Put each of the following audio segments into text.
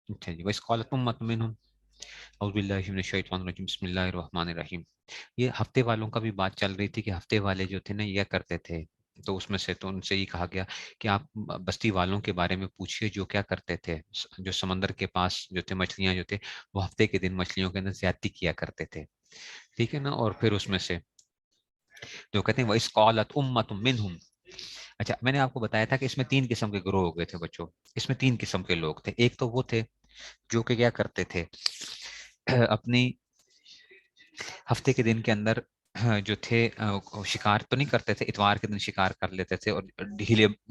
اچھا جی، وَإِذْ قَالَتْ أُمَّةٌ مِّنْهُمْ اعوذ باللہ من الشیطان الرجیم بسم اللہ الرحمن الرحیم. یہ ہفتے والوں کا بھی بات چل رہی تھی کہ ہفتے والے جو تھے نا یہ کرتے تھے. تو اس میں سے تو ان سے یہ کہا گیا کہ آپ بستی والوں کے بارے میں پوچھئے جو کیا کرتے تھے. جو سمندر کے پاس جو تھے مچھلیاں جو تھے وہ ہفتے کے دن مچھلیوں کے اندر زیادتی کیا کرتے تھے. ٹھیک ہے نا. اور پھر اس میں سے جو کہتے ہیں وَإِذْ قَالَتْ أُمَّةٌ مِّنْهُمْ. اچھا میں نے آپ کو بتایا تھا کہ اس میں 3 قسم کے گروہ ہو گئے تھے بچوں. اس میں 3 قسم کے لوگ تھے. ایک تو وہ تھے جو کہ کیا کرتے تھے اپنی ہفتے کے دن کے اندر جو تھے شکار تو نہیں کرتے تھے. اتوار کے دن شکار کر لیتے تھے اور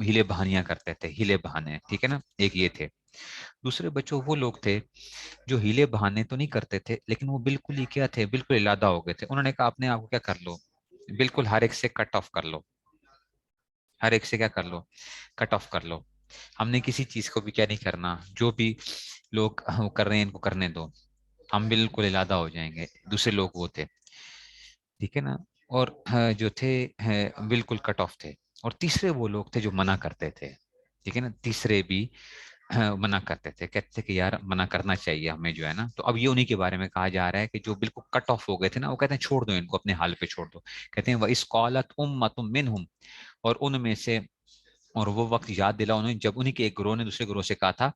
ہیلے بہانیاں کرتے تھے. ہیلے بہانے ٹھیک ہے نا. ایک یہ تھے. دوسرے بچوں وہ لوگ تھے جو ہیلے بہانے تو نہیں کرتے تھے لیکن وہ بالکل ہی کیا تھے, بالکل علادہ ہو گئے تھے. انہوں نے کہا اپنے آپ کو کیا کر لو, بالکل ہر ایک سے کٹ آف کر لو. ہر ایک سے کیا کر لو, کٹ آف کر لو. ہم نے کسی چیز کو بھی کیا نہیں کرنا, جو بھی لوگ کر رہے ہیں ان کو کرنے دو, ہم بالکل علادہ ہو جائیں گے. دوسرے لوگ وہ تھے ٹھیک ہے نا. اور جو تھے بالکل کٹ آف تھے. اور تیسرے وہ لوگ تھے جو منع کرتے تھے ٹھیک ہے نا. تیسرے بھی منع کرتے تھے, کہتے تھے کہ یار منع کرنا چاہیے ہمیں جو ہے نا. تو اب یہ انہی کے بارے میں کہا جا رہا ہے کہ جو بالکل کٹ آف ہو گئے تھے نا وہ کہتے ہیں چھوڑ دو ان کو, اپنے حال پہ چھوڑ دو. کہتے ہیں وَإِذْ قَالَتْ أُمَّةٌ مِّنْهُمْ, اور ان میں سے, اور وہ وقت یاد دلا انہوں نے جب انہی کے ایک گروہ نے دوسرے گروہ سے کہا تھا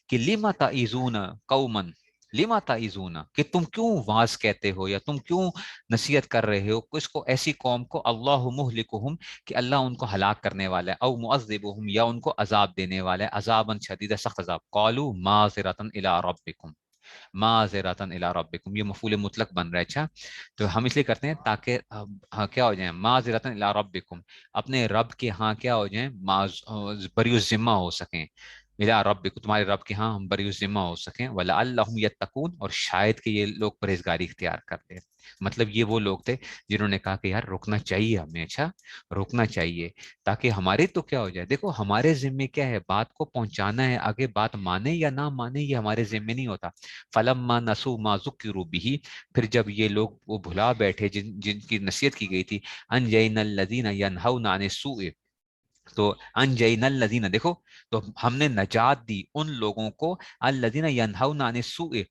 کہ لِمَ تَعِظُونَ قَوْمًا, لِمَ تَعِظُونَ, کہ تم کیوں واعظ کہتے ہو یا تم کیوں نصیحت کر رہے ہو کس کو, ایسی قوم کو اللہ مہلکہم, کہ اللہ ان کو ہلاک کرنے والا ہے, او معذبہم, یا ان کو عذاب دینے والا ہے, عذابا شدیدا, سخت عذاب. قالوا معذرۃ الی ربکم, معذرۃ الی ربکم, یہ مفعول مطلق بن رہا ہے. اچھا تو ہم اس لیے کرتے ہیں تاکہ کیا ہو جائیں, معذرۃ الی ربکم, اپنے رب کے ہاں کیا ہو جائیں, بری الذمہ ہو سکیں. الی ربکم, تمہارے رب کے ہاں ہم بری الذمہ ہو سکیں. ولعلہم یتقون, اور شاید کہ یہ لوگ پرہیزگاری اختیار کرتے. مطلب یہ وہ لوگ تھے جنہوں نے کہا کہ یار رکنا چاہیے ہمیں, اچھا رکنا چاہیے تاکہ ہمارے تو کیا ہو جائے. دیکھو ہمارے ذمے کیا ہے, بات کو پہنچانا ہے آگے, بات مانے یا نہ مانے یہ ہمارے ذمے نہیں ہوتا. فلما نسوا ما ذکروا به, پھر جب یہ لوگ وہ بھلا بیٹھے جن کی نصیحت کی گئی تھی, انجینا الذین ینہون عن السوء, تو انجینا الذین, دیکھو تو ہم نے نجات دی ان لوگوں کو, الذین ینہون عن السوء,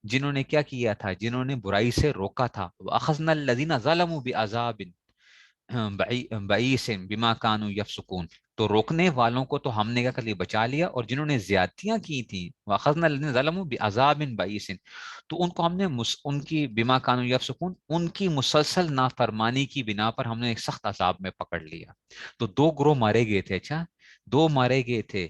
جنہوں نے کیا کیا تھا, جنہوں نے برائی سے روکا تھا. واخذنا الذین ظلموا بعذاب بعیس بما کانوا یفسقون, تو روکنے والوں کو تو ہم نے کیا کر لیا, بچا لیا. اور جنہوں نے زیادتیاں کی تھیں, واخذنا الذین ظلموا بعذاب بعیس, تو ان کو ہم نے ان کی بما کانوا یفسقون, ان کی مسلسل نافرمانی کی بنا پر ہم نے ایک سخت عذاب میں پکڑ لیا. تو 2 گروہ مارے گئے تھے. اچھا 2 مارے گئے تھے.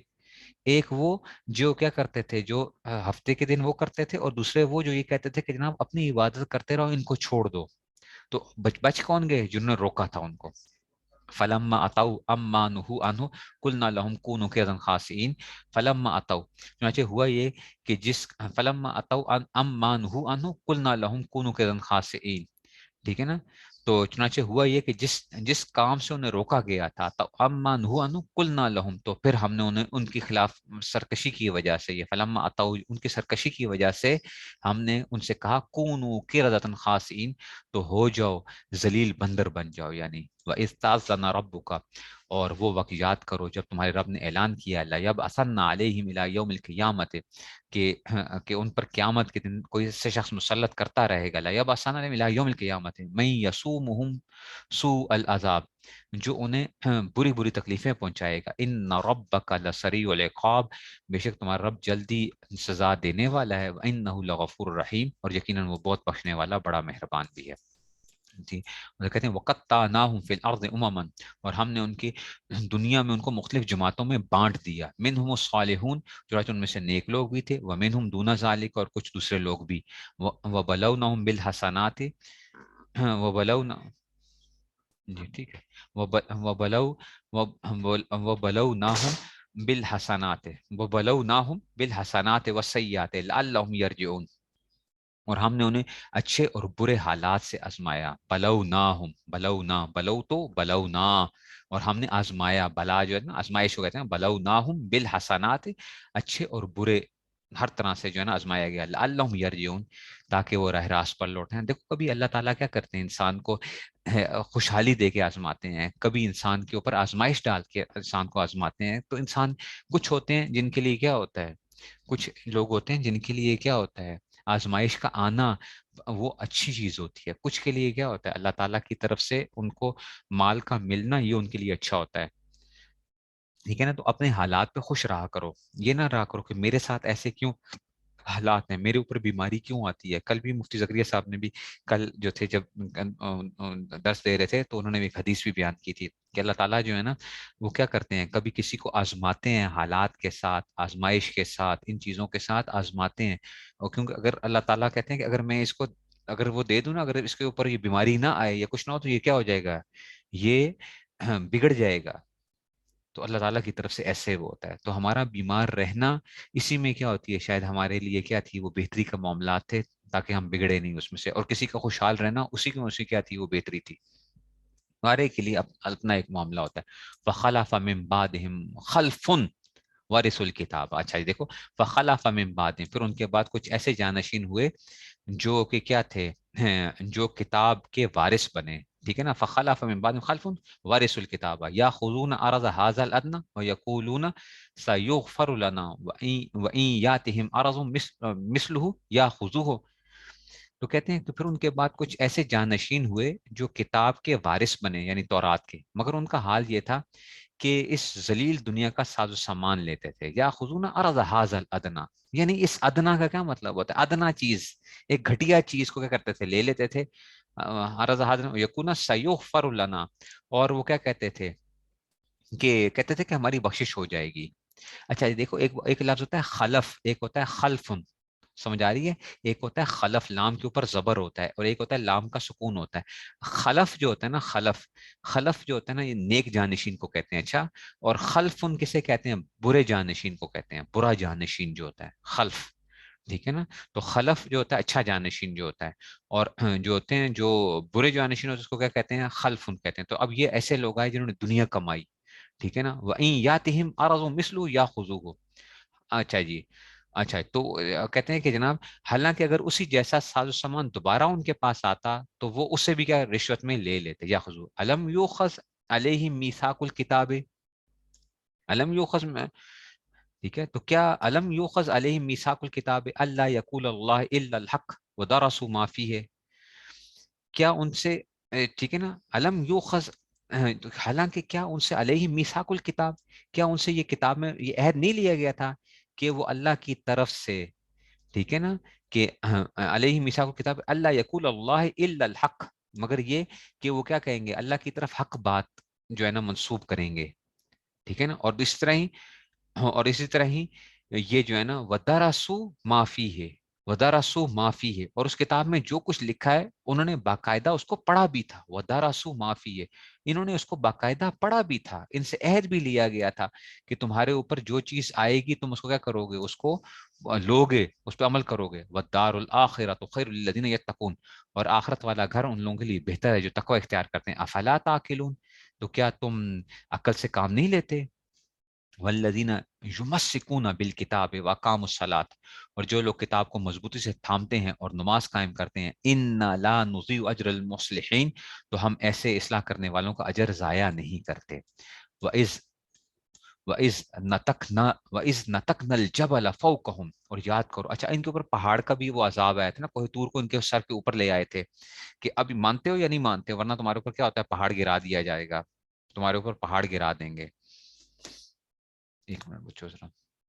ایک وہ جو کیا کرتے تھے, جو ہفتے کے دن وہ کرتے تھے, اور دوسرے وہ جو یہ کہتے تھے کہ جناب اپنی عبادت کرتے رہو, ان کو چھوڑ دو. تو بچ کون گئے, جنہوں نے روکا تھا ان کو. فلما اتوا اما نهوا عنه قلنا لهم كونوا قردا خاسئين. فلما اتوا, چنانچہ ہوا یہ کہ جس فلما اتوا اما نهوا عنه قلنا لهم كونوا قردا خاسئين, ٹھیک ہے نا. تو چنانچہ ہوا یہ کہ جس کام سے انہیں روکا گیا تھا, تو اما نهوا عنه قلنا لهم, تو پھر ہم نے انہیں ان کی خلاف سرکشی کی وجہ سے, یہ فلما اتوا ان کی سرکشی کی وجہ سے ہم نے ان سے کہا کونوا قردة خاسئین, تو ہو جاؤ ذلیل بندر بن جاؤ. یعنی وَإِذْ تَأَذَّنَ رَبُّكَ, اور وہ وقت یاد کرو جب تمہارے رب نے اعلان کیا, لَيَبْعَثَنَّ عَلَيْهِمْ إِلَى يَوْمِ الْقِيَامَةِ, کہ ان پر قیامت کے دن کوئی سے شخص مسلط کرتا رہے گا. لَيَبْعَثَنَّ عَلَيْهِمْ إِلَى يَوْمِ الْقِيَامَةِ مَن يَسُومُهُمْ سُوءَ الْعَذَابِ, جو انہیں بری بری تکلیفیں پہنچائے گا. إِنَّ رَبَّكَ لَسَرِيعُ الْعِقَابِ, بے شک تمہارا رب جلدی سزا دینے والا ہے. وَإِنَّهُ لَغَفُورٌ رَحِيمٌ, اور یقیناً وہ بہت بخشنے والا بڑا مہربان بھی ہے. جی, اور کہتے ہیں وَقَطَّعْنَاهُمْ فِي الْأَرْضِ أُمَمًا, اور ہم نے ان کی دنیا میں ان کو مختلف جماعتوں میں بانٹ دیا. مِنْهُمُ الصَّالِحُونَ, جو ان میں سے نیک لوگ بھی تھے, وَمِنْهُمْ دُونَ ذَلِكَ, اور کچھ دوسرے لوگ بھی. وَبَلَوْنَهُمْ بِالْحَسَنَاتِ, وَبَلَوْنَ, جی ٹھیک ہے, وَبَلَوْنَاهُمْ بِالْحَسَنَاتِ, وَبَلَوْنَاهُمْ بِالْحَسَنَاتِ وَالسَّيِّئَاتِ لَعَلَّهُمْ يَرْجِعُونَ, اور ہم نے انہیں اچھے اور برے حالات سے آزمایا. بلوناہم, بلونا, بلو تو بلونا, اور ہم نے آزمایا. بلا جو ہے نا آزمائش کو کہتے ہیں. بلوناہم بالحسنات, اچھے اور برے ہر طرح سے جو ہے نا آزمایا گیا. لعلہم یرجعون, تاکہ وہ راہ راست پر لوٹیں. دیکھو کبھی اللہ تعالیٰ کیا کرتے ہیں, انسان کو خوشحالی دے کے آزماتے ہیں, کبھی انسان کے اوپر آزمائش ڈال کے انسان کو آزماتے ہیں. تو انسان کچھ ہوتے ہیں جن کے لیے کیا ہوتا ہے, کچھ لوگ ہوتے ہیں جن کے لیے کیا ہوتا ہے آزمائش کا آنا وہ اچھی چیز ہوتی ہے، کچھ کے لیے کیا ہوتا ہے اللہ تعالیٰ کی طرف سے ان کو مال کا ملنا یہ ان کے لیے اچھا ہوتا ہے، ٹھیک ہے نا؟ تو اپنے حالات پہ خوش رہا کرو، یہ نہ رہا کرو کہ میرے ساتھ ایسے کیوں حالات ہیں، میرے اوپر بیماری کیوں آتی ہے۔ کل بھی مفتی زکریا صاحب نے بھی کل جو تھے جب درس دے رہے تھے تو انہوں نے بھی ایک حدیث بھی بیان کی تھی کہ اللہ تعالیٰ جو ہے نا وہ کیا کرتے ہیں، کبھی کسی کو آزماتے ہیں حالات کے ساتھ، آزمائش کے ساتھ، ان چیزوں کے ساتھ آزماتے ہیں، اور کیونکہ اگر اللہ تعالیٰ کہتے ہیں کہ اگر میں اس کو اگر وہ دے دوں نا، اگر اس کے اوپر یہ بیماری نہ آئے یا کچھ نہ ہو تو یہ کیا ہو جائے گا، یہ بگڑ جائے گا۔ تو اللہ تعالیٰ کی طرف سے ایسے وہ ہوتا ہے، تو ہمارا بیمار رہنا اسی میں کیا ہوتی ہے، شاید ہمارے لیے کیا تھی وہ بہتری کا معاملات تھے تاکہ ہم بگڑے نہیں اس میں سے، اور کسی کا خوشحال رہنا اسی میں اسی کیا تھی وہ بہتری تھی، ہمارے کے لیے اپنا ایک معاملہ ہوتا ہے۔ فَخَلَفَ مِن بَعْدِهِمْ خَلْفٌ وَرِثُوا الْكِتَابَ، اچھا دیکھو فَخَلَفَ مِن بَعْدِهِمْ، پھر ان کے بعد کچھ ایسے جانشین ہوئے جو کہ کیا تھے، جو کتاب کے وارث بنے، ٹھیک ہے نا؟ فخلف من بعد خلف ورث الكتاب یاخذون عرض هذا الادنى ويقولون سيغفر لنا وان ياتهم عرض مثله ياخذوه، تو کہتے ہیں تو پھر ان کے بعد کچھ ایسے جانشین ہوئے جو کتاب کے وارث بنے یعنی تورات کے، مگر ان کا حال یہ تھا کہ اس ذلیل دنیا کا ساز و سامان لیتے تھے، یا خزون ارض حاضل ادنا، یعنی اس ادنا کا کیا مطلب ہوتا ہے، ادنا چیز ایک گھٹیا چیز کو کیا کرتے تھے لے لیتے تھے، ارض حاضل یکونا سیغفر لنا، اور وہ کیا کہتے تھے کہ کہتے تھے کہ ہماری بخشش ہو جائے گی۔ اچھا دیکھو ایک لفظ ہوتا ہے خلف، ایک ہوتا ہے خلفن، سمجھ آ رہی ہے؟ ایک ہوتا ہے خلف لام کے اوپر زبر ہوتا ہے، اور ایک ہوتا ہے لام کا سکون ہوتا ہے۔ خلف جو ہوتا ہے نا، خلف خلف جو ہوتا ہے نا یہ نیک جانشین کو کہتے ہیں، اچھا، اور خلف ان کسے کہتے ہیں، برے جانشین کو کہتے ہیں، برا جانشین جو ہوتا ہے خلف، ٹھیک ہے نا؟ تو خلف جو ہوتا ہے اچھا جانشین جو ہوتا ہے، اور جو ہوتے ہیں جو برے جانشین ہوتے ہیں اس کو کیا کہتے ہیں، خلف ان کہتے ہیں۔ تو اب یہ ایسے لوگ آئے جنہوں نے دنیا کمائی، ٹھیک ہے نا، وَإِن يَأْتِهِمْ عَرَضٌ مِثْلُهُ يَأْخُذُوهُ، اچھا جی، اچھا تو کہتے ہیں کہ جناب حالانکہ اگر اسی جیسا ساز و سامان دوبارہ ان کے پاس آتا تو وہ اس سے بھی کیا رشوت میں لے لیتے، یا خضو علم یوخذ علیہ میثاق الکتاب، علم یوخذ میں، ٹھیک ہے، تو کیا علم یوخذ علیہ میثاق الکتاب اللہ یقول اللہ الا الحق ودرسوا ما فیہ، کیا ان سے ٹھیک ہے نا، علم یوخذ حالانکہ کیا ان سے علیہ میثاق الکتاب، کیا ان سے یہ کتاب میں یہ عہد نہیں لیا گیا تھا کہ وہ اللہ کی طرف سے، ٹھیک ہے نا، کہ علیہ میثاق الکتاب اللہ یقول اللہ الا الحق، مگر یہ کہ وہ کیا کہیں گے، اللہ کی طرف حق بات جو ہے نا منسوب کریں گے، ٹھیک ہے نا، اور اس طرح ہی اور اسی طرح ہی یہ جو ہے نا ودرسوا ما فیہ، ودرسوا ما فیہ، اور اس کتاب میں جو کچھ لکھا ہے انہوں نے باقاعدہ اس کو پڑھا بھی تھا، ودرسوا ما فیہ، انہوں نے اس کو باقاعدہ پڑھا بھی تھا، ان سے عہد بھی لیا گیا تھا کہ تمہارے اوپر جو چیز آئے گی تم اس کو کیا کرو گے، اس کو لوگے، اس پہ عمل کرو گے، والدار الاخرۃ خیر للذین یتقون، اور آخرت والا گھر ان لوگوں کے لیے بہتر ہے جو تقوی اختیار کرتے ہیں، افلا تعقلون، تو کیا تم عقل سے کام نہیں لیتے، والذین یمسکون بالکتاب واقاموا الصلاۃ، اور جو لوگ کتاب کو مضبوطی سے تھامتے ہیں اور نماز قائم کرتے ہیں، انا لا نضیع اجر المصلحین، تو ہم ایسے اصلاح کرنے والوں کا اجر ضائع نہیں کرتے۔ وَإِذْ وَإِذْ نَتَقْنَا وَإِذْ نَتَقْنَا الْجَبَلَ فَوْقَهُمْ، اور یاد کرو، اچھا ان کے اوپر پہاڑ کا بھی وہ عذاب آیا تھا نا، کوہ طور کو ان کے سر کے اوپر لے آئے تھے کہ اب مانتے ہو یا نہیں مانتے، ورنہ تمہارے اوپر کیا ہوتا ہے پہاڑ گرا دیا جائے گا، تمہارے اوپر پہاڑ گرا دیں گے۔ ایک منٹ بچو ذرا،